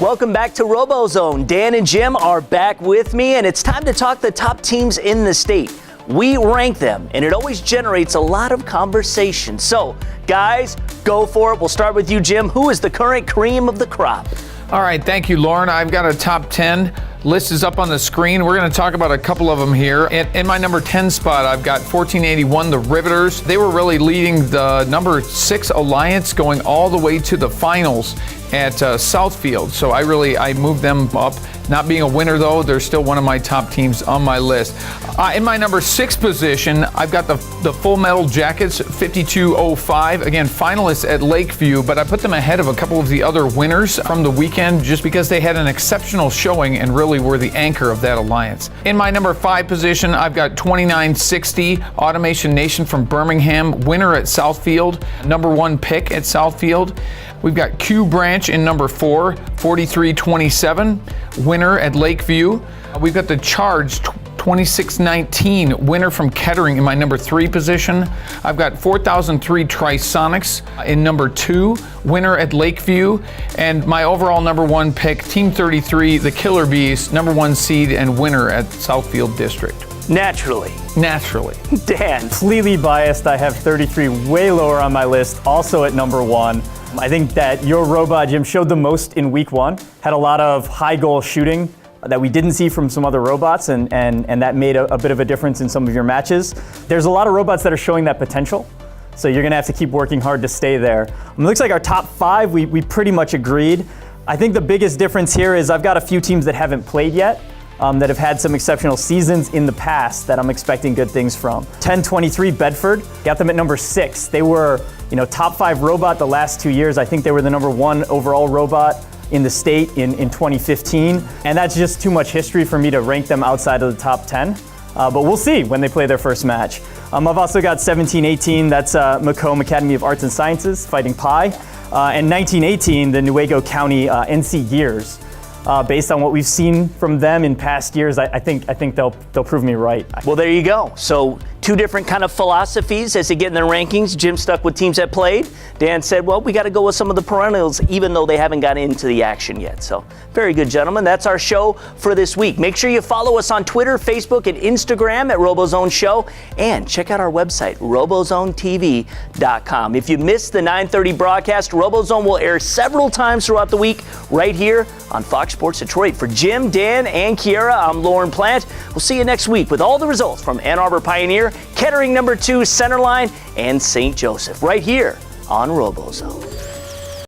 Welcome back to RoboZone. Dan and Jim are back with me, and it's time to talk the top teams in the state. We rank them, and it always generates a lot of conversation. So, guys, go for it. We'll start with you, Jim. Who is the current cream of the crop? All right, thank you, Lauren. I've got a top 10. List is up on the screen. We're going to talk about a couple of them here. In my number 10 spot, I've got 1481, the Riveters. They were really leading the number 6 Alliance going all the way to the finals at Southfield. So I moved them up. Not being a winner, though, they're still one of my top teams on my list. In my number 6 position, I've got the Full Metal Jackets, 5205. Again, finalists at Lakeview, but I put them ahead of a couple of the other winners from the weekend just because they had an exceptional showing and really were the anchor of that alliance. In my number 5 position, I've got 2960, Automation Nation from Birmingham, winner at Southfield, number 1 pick at Southfield. We've got Q Branch in number 4, 4327, winner at Lakeview. We've got the Charge 2619, winner from Kettering in my number 3 position. I've got 4003 Trisonics in number 2, winner at Lakeview. And my overall number 1 pick, Team 33, the Killer Bees, number 1 seed and winner at Southfield District. Naturally. Dan. Completely biased. I have 33 way lower on my list, also at number 1. I think that your robot, Jim, showed the most in week 1. Had a lot of high goal shooting that we didn't see from some other robots, and that made a bit of a difference in some of your matches. There's a lot of robots that are showing that potential, so you're gonna have to keep working hard to stay there. It looks like our top 5, we pretty much agreed. I think the biggest difference here is I've got a few teams that haven't played yet, that have had some exceptional seasons in the past that I'm expecting good things from. 1023 Bedford, got them at number 6. They were, top 5 robot the last 2 years. I think they were the number 1 overall robot in the state in 2015. And that's just too much history for me to rank them outside of the top 10. But we'll see when they play their first match. I've also got 1718, that's Macomb Academy of Arts and Sciences, Fighting Pi. And 1918, the Newaygo County NC Gears. Based on what we've seen from them in past years, I think they'll prove me right. Well, there you go. So 2 different kind of philosophies as they get in their rankings. Jim stuck with teams that played. Dan said, well, we got to go with some of the perennials, even though they haven't got into the action yet. So very good, gentlemen. That's our show for this week. Make sure you follow us on Twitter, Facebook, and Instagram at RoboZone Show. And check out our website, RoboZoneTV.com. If you missed the 9:30 broadcast, RoboZone will air several times throughout the week right here on Fox Sports Detroit. For Jim, Dan, and Kiera, I'm Lauren Plant. We'll see you next week with all the results from Ann Arbor Pioneer, Kettering number 2 Centerline, and St. Joseph right here on RoboZone.